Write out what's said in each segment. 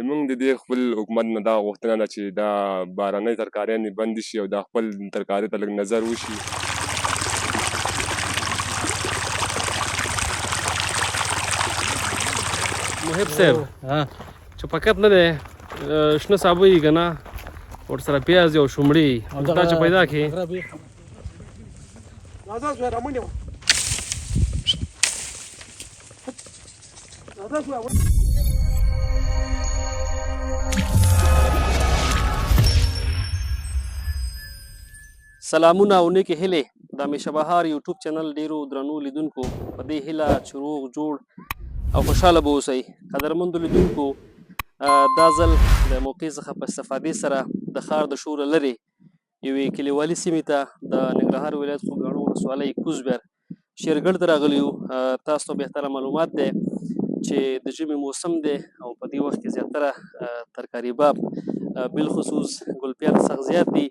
موږ د دې خپل حکومت نه دا غوښتنه ده چې دا بهرنۍ ترکاریانې بندې شي او دا خپل ترکاري ته لږ نظر وشي. محب صاحب چپاکت نه دی شنه سابه یي که نه ورسره پیاز او شومړې دا چې پیدا کړي سلامونه او نیکې هیلې د همیشه بهار یوټیوب چینل ډیرو درنو لیدونکو په دې هیله چې روغ جوړ او خوشحاله به اوسئ. قدرمندو لیدونکو دا ځل د موقع څخه په استفادې سره د ښار د شوره لرې یوې کلیوالي سیمې ته د ننګرهار ولایت خوږیاڼو ولسوالۍ کوزبیر شیرګړ ته راغلي یو. تاسو ته بهتره معلومات دی چې د ژمي موسم دی او په دې وخت کې زیاتره ترکاري باب بالخصوص ګلپیان سخت زیات دي.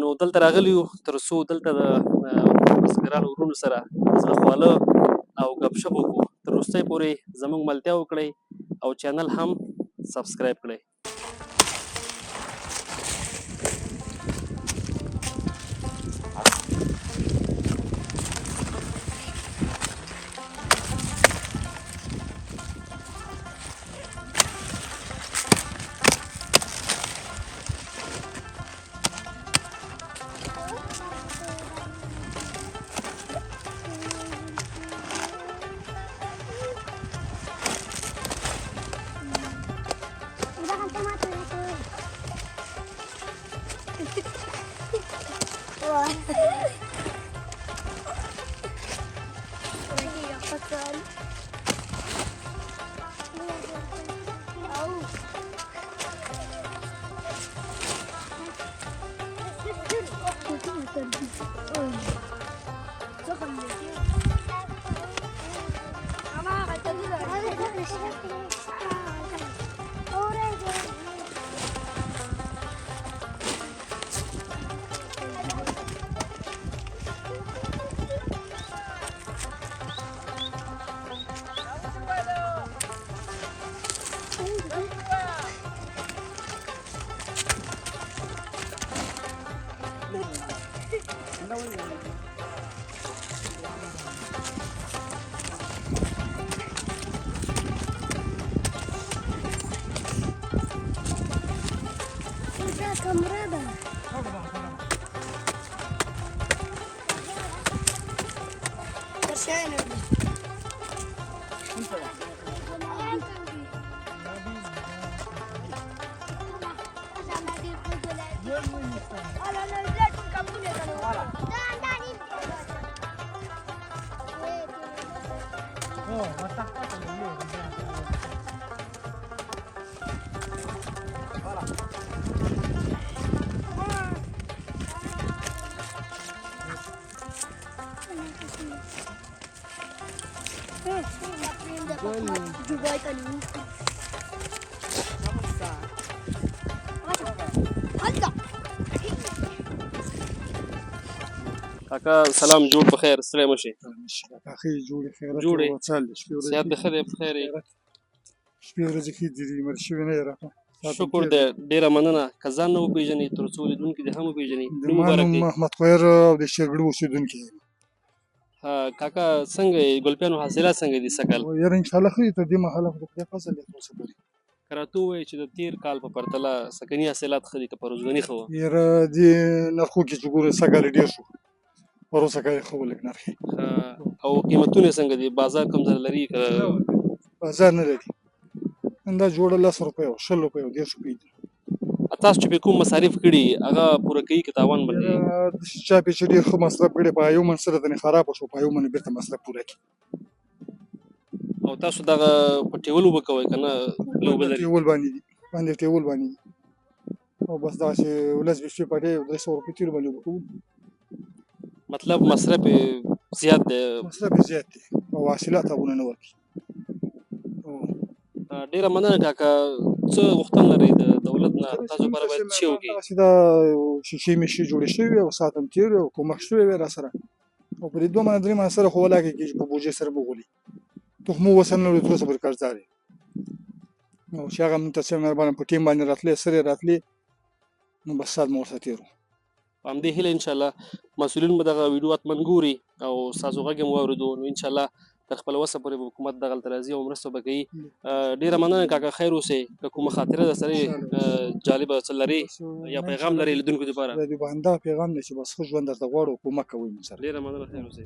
نو دلته راغلي یو تر څو دلته د بزګرانو ورونو سره زړه خواله او ګپ شپ وکړو. تر وروستۍ پورې زموږ ملتیا وکړئ او چینل هم سبسکرایب کړئ. کاکا سلام جوړ بخیر ستړی مه شې. جوړ یې صحت دې ښه دی په خیر یې شکر دی ډېره مننه. که ځان نه وپېژنې تر څو لیدونکي دې هم وپېژني. محمد خویر او د شیرګړ اوسېدونکی یم. کاکا څنګه یې ګلپیانو حاصلات څنګه دي سږ کال؟ یاره انشاءالله ښه دي تر دې مهاله خو د خدای فضل دی اوسه پورې. که راته ووایې چې د تېر کال په پرتله سږني حاصلات ښه دي که په روزګني ښه وه؟ یاره دې نرخو کې چې ګورې سږ کال ډېر شو پروسه کال یې ښه و لږ نرخ یې. او قیمتونه یې څنګه دي؟ بازار کوم ځای لري که بازار نه لري؟ دا جوړه 10 روپۍ او 20 روپۍ او 10 روپۍ دي. تاسو چې پرې کوم مصارف کړي هغه پوره کوي که تاوان به کوي؟ چا پرې چې ډېر ښه مصرف کړی په یو من سره ځنې خرابه شو په یو من بېرته مصرف پوره کړي. او تاسو دغه په ټیول اوبه کوئ که نه اوبه لري؟ ټیول باندې دي ټیول باندې دي او بس داسې 10-20 شپې پټې 200 روپۍ تیلو باندې اوبه کوو. مطلب مصرف یې زیات دی؟ مصرف یې زیات دی او حاصلات هغونه نه ورکوي. ډېره مننه کاکا. څه غوښتنه لرئ د دولت نه تاسو لپاره باید څه وکړي؟ داسې دا شیشې میشې جوړې شوې او ساعت هم تېر وی او کومک شوی وی را سره او په دې 2 منه 3 منه سره خو ولاکې کېږي په بوجې سره به غولي تخمو وسن نه لري تر اوسه پورې قرضدار یم. او چې هغه موږ ته څه مهربانه په ټیم باندې راتلې سره راتلې نو بس سات مو ورسره تېر وو. په همدې هیله انشاءالله مسؤلین به دغه ویډیو حتمن ګوري او ستاسو غږ هم واورېدو نو انشاءالله تر خپل وسه پورې به حکومت دغلته راځي او مرسته به کوي. ډېره مننه کاکا خیر اوسئ. که کومه خاطره در سره جالبه څه لرې یا پیغام لرې لیدونکو دپاره؟ د دې باندې پیغام دی چې بس ښه ژوند درته غواړو او کومک کوئ موږ سره. ډېره مننه خیر اوسئ.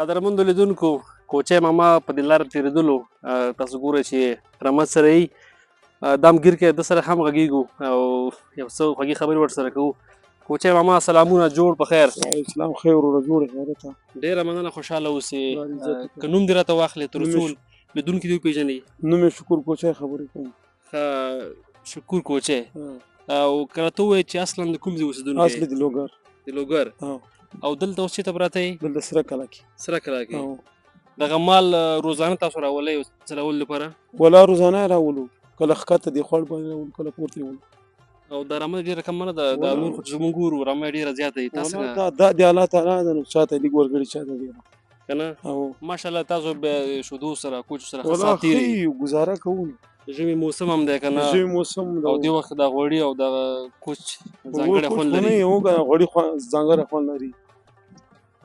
قدرمندو لیدونکو کوچی ماما په دې لاره تېرېدلو تاسو ګورئ چې رحمت سره یي دام ګیر کې د سره هم غږیږو او یو څه خوږې خبرې ورسره کوو. کوچی ماما سلامونه، جوړ په خیر. اسلام خیر وروره، جوړ خیرته. ډېره مننه، خوشحاله اوسئ. که نوم دې راته واخلې تر څو لیدونکي دې وپېژني. نوم یې شکور کوچی خبرې کوم. شکور کوچی. او که راته ووایې چې اصلا د کوم ځای اوسېدونکی؟ اصلي د لوګر. د لوګر. او دلته اوس چېرته پراته یې؟ دلته سره کلا کې. سره کلا کې. دغه مال روزانه تاسو راولئ څلولو لپاره؟ ولا روزانه یې راولو، کله ښکته دې خوړ باندې راولو، کله پورته یې ولو. او دا رمه ډېره کمه نه ده، دا نور خو چې زمونږ ګورو رمه یې ډېره زیاته وي. تاسو دا د الله تعالی ده، نو چاته لږ ورګړي چاته ډېره که نه. ماشاءالله تاسو بیا شودو سره کوچو سره ښه والله ساعت تېروئ. ښه ګزاره کوو. د ژمي موسم هم دی که نه؟ ژمي موسم او دې وخت د غوړي او دغه کوچ ځانګړی خوند لري. غوړي ځانګړی خوند لري.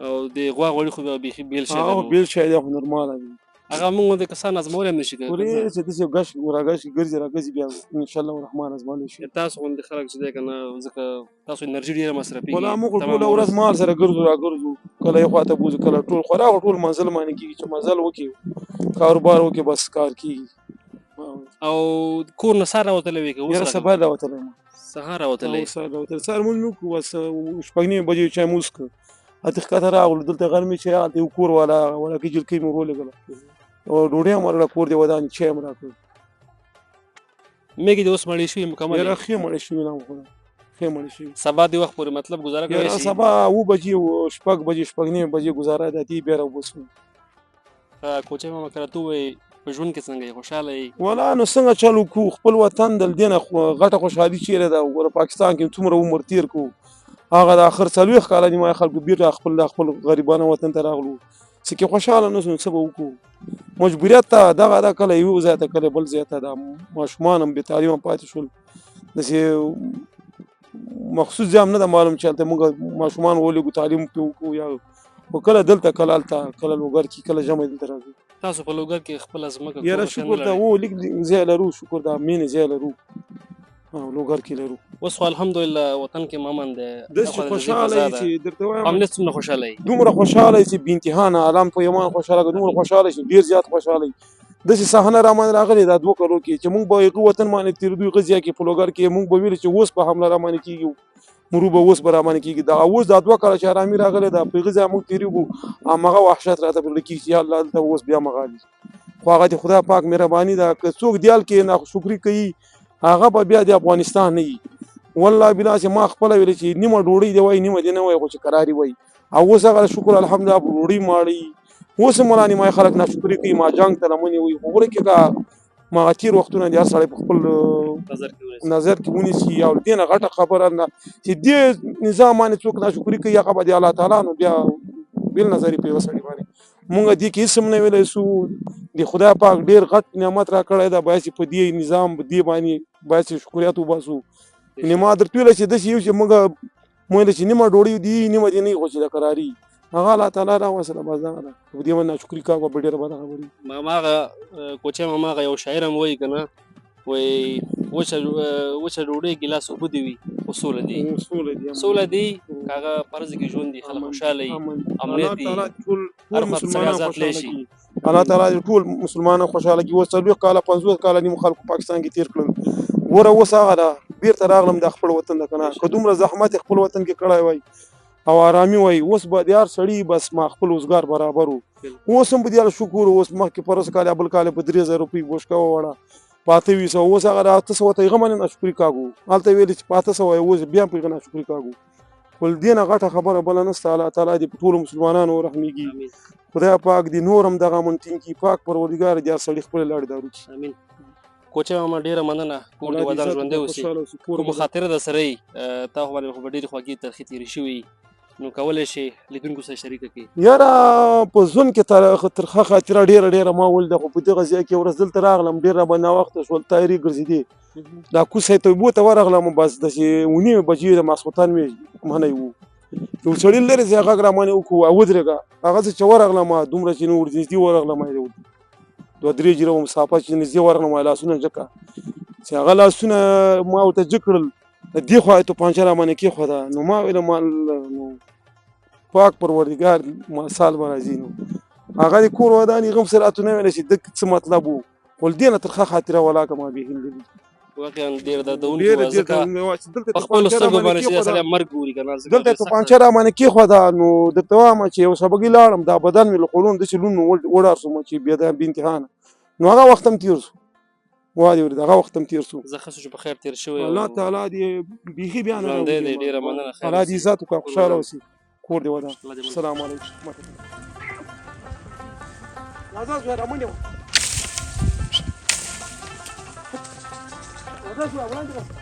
او د غوا غوړي خو بیا بیخي بیل شی دی. بیل شی دی، خو نورماله دی. هغه موږ د کسان ازمولی هم نشي کولی. ورې چې داسې ګش راګشي ګرځي راګرځي بیا انشاءالله الرحمن ازمولی شي. تاسو غوندې خلک چې دی که نه، ځکه تاسو انرژي ډېره مصرفېږي. والله موږ ټوله ورځ مال سره ګرځو راګرځو، کله یې خواته بوځو کله ټول خورا ټول منزل باندې کېږي چې مزل وکړي کاروبار وکړي بس کار کېږي. او کور نه سهار راوتلی وې که اوس؟ یاره سبا راوتلی یم. سهار راوتلی؟ سهار راوتلی. سهار مونځ مې وکړو، بس شپږ نیمې بجې چای مو وڅښه، هلته ښکته راغلو. دلته غرمې چې هلته یو کور والا وړکۍ جلکۍ مې ورولېږله او ډوډۍ هم ورکړه، کور دې ودان، چای هم راکړ. مېږې دې اوس مړې شوي مکمل؟ یاره ښې مړې شوي نه وخوړه، ښې مړې شوي. سبا دې وخت پورې مطلب ګزاره کولی شي؟ سبا 7 بجې شپږ بجې شپږ نیمې بجې ګزاره ده، اتې بیا راوباسو. کوچی ماما که راته ووایې په ژوند کې څنګه یې، خوشحاله یې؟ والله نو څنګه چل وکړو، خپل وطن د دې نه غټه خوشحالي چیرې ده؟ وګوره پاکستان کې څومره عمر تېر کړو، هغه د آخر 40 کاله دي ما خلکو بیرته خپل غریبانه وطن ته راغلو، څه کې خوشحاله نه شو، څه به وکړو؟ مجبوریت ته دغه ده، کله یو ځای ته کله بل ځای ته. دا ماشومان هم بې تعلیمه پاتې شول، داسې مخصوص ځای هم نه ده معلوم چې هلته موږ ماشومان ولېږو تعلیم پرې وکړو، یا خو کله دلته کله هلته، کله لوګر کې کله ژمی دلته راځو. تاسو په لوګر کې خپله ځمکه یاره شکر ته و لږ ځای لرو، شکر د مینې ځای لرو، لوګر کې لرو. اوس خو الحمدلله وطن کې امن دی. داسې خوشحاله یې چې درته وایم، امنیت څومره خوشحاله یې؟ دومره خوشحاله یې چې بې انتهانه عالم په یمان خوشحاله که دومره خوشحاله چې ډېر زیات خوشحاله یې. داسې صحنه راباندې راغلې دا 2 کلو کې چې موږ به هغه وطن باندې تېرېدو، هغه ځای کې په لوګر کې موږ به ویل چې اوس به حمله راباندې کېږي، مرو به اوس به راباندې کېږي. دغه اوس دا 2 کاله چې ارامي راغلې ده، په هغه ځای موږ تېرېږو، هماغه وحشت راته په زړه کېږي چې یا الله دلته اوس بیا مغالي. خو هغه د خدای پاک مهرباني ده، که څوک دیال کې ناشکري کوي هغه به بیا د افغانستان نه وي. والله بالله چې ما خپله ویلې چې نیمه ډوډۍ دې وایي نیمه دې نه وایي، خو چې قراري وایي. او اوس هغه شکر الحمدلله په ډوډۍ ماړی، اوس هم ولا نیمایي خلک ناشکري کوي، ما جنګ ته لمنې وایي. خو وګوره کې که ما تېر وختونه دي هر سړی په خپل نظر کې ونیسي، او دې نه غټه خبره نه چې دې نظام باندې څوک ناشکري کوي هغه به د الله تعالی نو بیا بېل نظر یې په یوه سړي باندې. مونږ دې کې هېڅ هم نه ویلی سو، د خدای پاک ډېر غټ نعمت را کړی ده، باید چې په دې نظام دې باندې باید چې شکریات وباسو. یعنې ما درته ویله چې داسې یو چې موږ ویله چې نیمه ډوډۍ دي نیمه دې نه وي، خو چې د قراري هغه الله تعالی راوصله، بس دغه ده. په دې باندې ناشکري کوه به ډېره بده خبرې. ماما هغه کوچی ماما هغه یو شاعر هم وایي که نه، وایي وچه ډوډۍ ګیلاس اوبه دې وي خو سوله دي سوله دی که هغه فرض کې ژوند دي خلک خوشحاله وي امنیت الله دي تعالی ټول هر فرد مسلمانان څنګه ذات خوشاله لای شي کړي الله تعالی دې ټول مسلمانان خوشاله کړي اوس 40 کاله 50 کاله نیمو خلکو پاکستان کې تیر کړل وره اوس هغه ده بیرته راغلم د خپل وطن ده کنه که دومره زحمت خپل وطن کې کړی وای او آرامي وای اوس به د هر سړي بس ما خپل روزګار برابر و اوس هم په دې شکر اوس مخکې پرس کال بل کال په 3000 روپۍ بوشکا وړه 2500 اوس هغه 800 ته غمن نه شکر کاغو حالت ویل چې 500 وای اوس بیا په غنا شکر کاغو ول دینه غټه خبره بل نه ست الله تعالی دې ټول مسلمانانو رحمېږي خدای پاک دې نورم دغه مونټین کې پاک پروردګار دې سړي خپل لړ دارو امین کوچه ماما ډیره مننه کور دې ودان ژوندی اوسې کومه خاطره در سره یي تا خو باندې خو به ډېرې خوږې ترخې تېرې شوي نو کولی شي لیدونکو سره شریکه کړي یاره په ژوند کې ترخه خاطره ډېره ما ولده خو په دغه ځای کې ورځ دلته راغلم ډېر راباندې ناوخته شول تایرې ګرځېدې دا کوڅې طیبو ته ورغلم بس داسې 9 بجې د ماسخوتن مې منی و یو سړي لرې ځای غږ رامانې وکړو ودرېږه هغه چې ورغلم دومره چې نو ورنږدې ورغلم 2-3 جیره مسافه چې نږدې ورغلم لاسونه جګه چې هغه لاسونه ما ورته جګ کړل دې خوا یې توپانچه رامانې کېښوده نو ما ویله نو پاک پروردګار سال به راځي نو هغه د کور ودانې غم سره راته نه ویله چې دک څه مطلب و خو له دې نه ترخه خاطره ولاکه ما بېخي لري واقعا ډېر دردونکې وه ځکه په خپلو سترګو باندې چې سړی مرګ ګوري که نه دلته یې توپانچه رامانې کېښوده نو درته وایم چې یو سبقي لاړم دا بدن مې له خولونو داسې لوند وډار شوم چې بې امتحانه نو هغه وخت هم تېر شو وادي ورته هغه وخت هم تېر شو زه ښه شو چې په خیر تېر شوی الله تعالی دې بیخي بیا نه ژوندی دی ډېره مننه خیر الله دې عزت وکړه خوشحاله اوسې کور دې ودان الله دې مننه. السلام علیکم راځه زوی رامنډې وه راځه زوی وړاندې راځه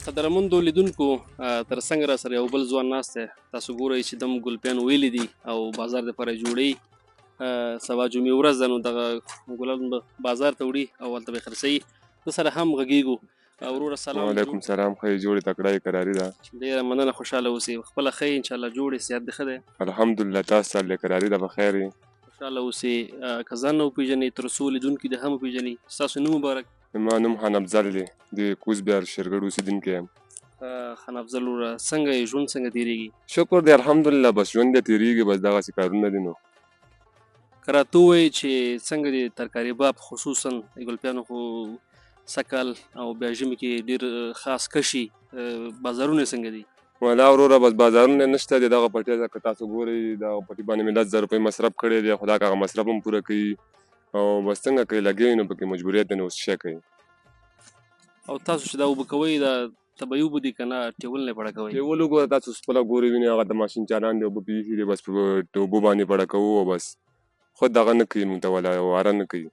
قدرمندو لیدونکو تر څنګ را سره یو بل ځوان ناست دی تاسو ګورئ چې دم ګلپیان ویلي دي او بازار دپاره جوړوي سبا جمعې ورځ ده نو دغه ګلان به بازار ته وړي او هلته به یې خرڅوي ده سره هم غږیږو وروره سلام وعلیکم سلام ښه جوړې تکړه یې کراري ده ډېره مننه خوشحاله اوسئ خپله ښه انشاءالله جوړې صحت دې ښه دی الحمدلله تاسو سره کراري ده بخیر یې خوشحاله اوسئ که ځان نه وپېژنئ تر څو لیدونکي دې هم وپېژني ستاسو نوم مبارک زما نوم خان افضل دی د کوزبیار شرګړ اوسېدونکی یم خان افضل وروره څنګه یې ژوند څنګه تېرېږي شکر دی الحمدلله بس ژوند دی تېرېږي بس دغسې کارونه دي نو که راته ووایي چې څنګه د ترکاري باب خصوصا د ګلپیانو خو سږ کال او بیا ژمي کې ډېر خاص کشي بازارونه څنګه دي ولا وروره بس بازارونه نشته دی دغه پټۍ ده که تاسو ګورئ دغه پټۍ باندې مې 10,000 روپۍ مصرف کړی دی خو دا که هغه مصرف هم پوره کوي او بس څنګه کوي لګوي نو پکې مجبوریت دی نو اوس شی کوي او تاسو چې دا اوبه کوئ دا طبیعي اوبه دي که نه ټیول نه پړه کوئ ټیول وګوره تاسو خپله ګورئ وینئ هغه د ماشین چالان دی اوبه پې ایښي دي بس په اوبو باندې پړه کوو او بس خود دغه نه کوي مونږ ته ولا واره نه کوي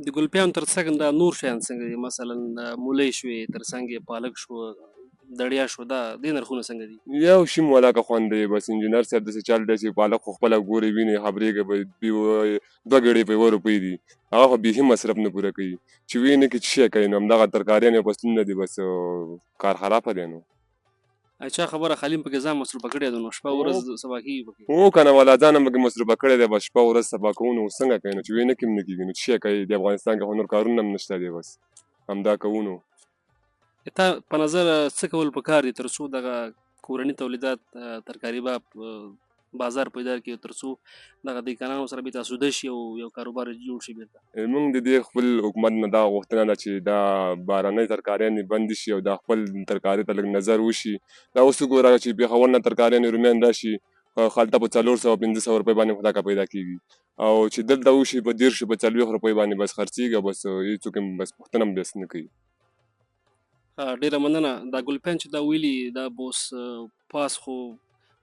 د ګلپیانو تر څنګ دا نور شیان څنګه دي مثلا مولی شوې تر څنګ یې پالک شو دړیا شو دا دې نرخونه څنګه دي یو شي مولاکه خوند دی بس انجینر صاحب داسې چل دی چې پالک خو خپله ګورئ وینئ خبرېږي به 2 ګړۍ په 1 روپۍ دي هغه خو بیخي مصرف نه پوره کوي چې وینې کې څه شی کوي نو همدغه ترکاریان یا فصلونه دي بس کار خرابه دی نو چا خبره خالیم پکې ځان مصروفه کړی دی نو شپه ورځ سبا کېږي پکې و که نه والا ځان هم پکې مصروفه کړی دی بس شپه ورځ سبا کوو نو څنګه کوي نو چې ویې نه کړي نه کېږي نو څه شی کوي د افغانستان کې خو نور کارونه هم نشته دی بس همدا کوو نو تا په نظر څه کول پکار دي تر څو دغه کورني تولیدات ترکاري بازار پیدا کړي تر څو دغه دیکانانو سره به تاسو د شي او یو کاروبار جوړ شي بیرته موږ د دې خپل حکومت نه دا غوښتنه ده چې دا بهرنۍ ترکاریانې بندې شي او دا خپل ترکاري ته لږ نظر وشي دا اوس وګوره چې پېښور نه ترکاریانې رومیان راشي هلته په 400-500 روپۍ باندې خو دا کا پیدا کېږي او چې دلته وشي په 150-40 روپۍ باندې بس خرڅېږي او بس هېڅوک هم بس پوښتنه هم بس نه کوي ډیره مننه دا ګلپین چې دا ویلي دا بوس پاس خو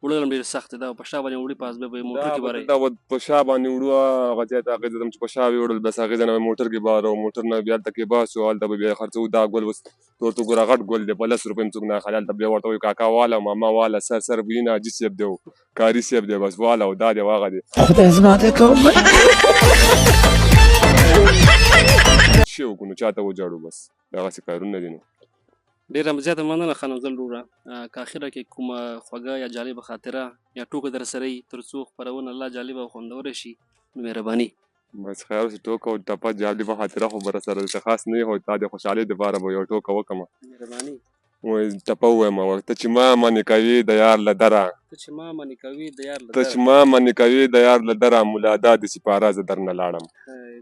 وړل هم ډېر سخت دی دا په شا باندې وړي پاس بیا به یې موټر کې بارئ دا په شا باندې وړو هغه ځای ته هغې ته چې په شا وې وړل بس هغې ځای نه به موټر کې بارو موټر نه بیا هلته کې باسو هلته به بیا خرڅوو دا ګل اوس ورته ګوره غټ ګل دی په 10 روپۍ هم څوک نه اخلي هلته بیا ورته وایي کاکا واله ماما واله سر وینه حاجي صاحب دی کاري صاحب دی بس واله او دا دی او هغه دی شی وکړو نو چاته وجاړو بس دغسې کارونه دي نو ډیره زیاته مننه خانمزل وروره که اخره کې کومه خوږه یا جالبه خاطره یا ټوکه در سره وي تر څو خپرونه الله جالبه او خوندوره شي نو مهرباني بس خیر اوس ټوکه او ټپه جالبه خاطره خو به راسره دلته خاص نه وي خو تا د خوشحالۍ دپاره به یو ټوکه وکړمه مهرباني وایي ټپه ووایم ورته چې ما منې کوې د یار له دره ته چې ما منې کوې د یار له ته چې ما منې کوې د یار له دره ملا دا د سپاره زه درنه لاړم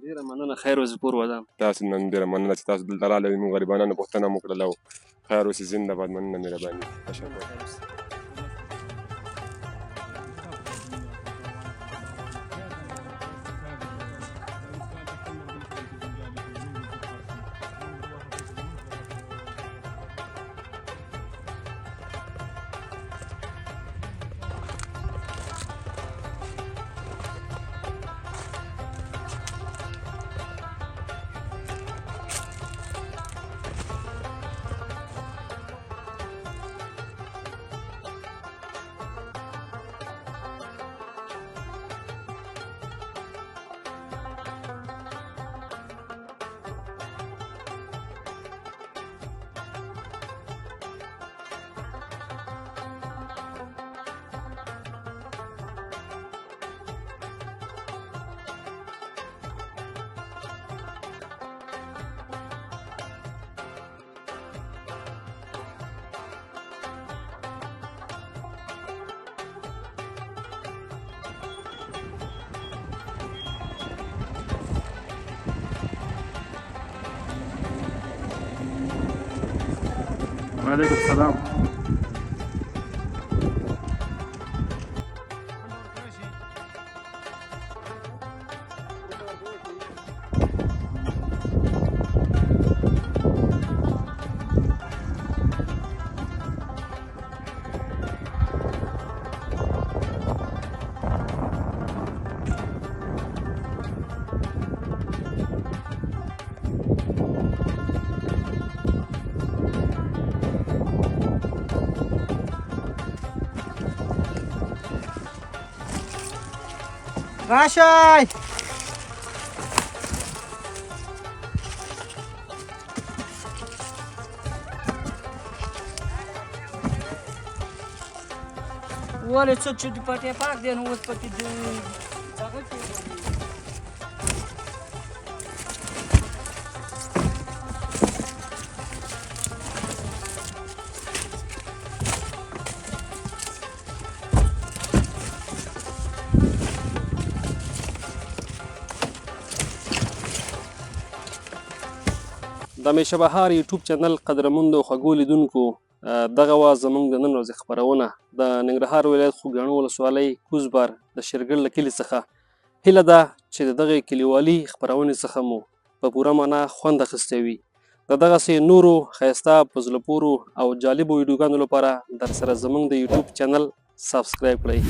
ډیره مننه خیر اوسې پور ودان تاسو نن ډېره مننه چې تاسو دلته راغلئ موږ غریبانانو پوښتنه مو کړله خیر اوسې زنده باد مننه مهرباني تشکر وعليكم السلام. راشئ ولې څوک چې د پټې پاک دی نو اوس پکې د دغه کې د همیشه بهار یوټیوب چینل قدرمندو خوږو لیدونکو دغه وه زموږ د نن ورځې خپرونه د ننګرهار ولایت خوږیاڼو ولسوالۍ کوزبار د شیرګل له کلي څخه هیله ده چې د دغې کلیوالي خپرونې څخه مو په پوره معنا خوند اخیستی وي د دغسې نورو ښایسته په زړه پورو او جالبو ویډیوګانو لپاره درسره زموږ د یوټیوب چینل سبسکرایب کړئ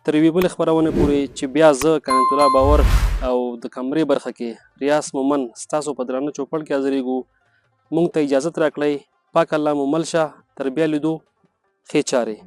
تر یوې بلې خپرونې پورې چې بیا زه کنعت الله باور او د کمرې برخه کې ریاض مومن ستاسو په درانه چوپړ کې حاضرېږو موږ ته اجازت راکړئ پاک الله مو مل شه تر بیا لیدو ښې چارې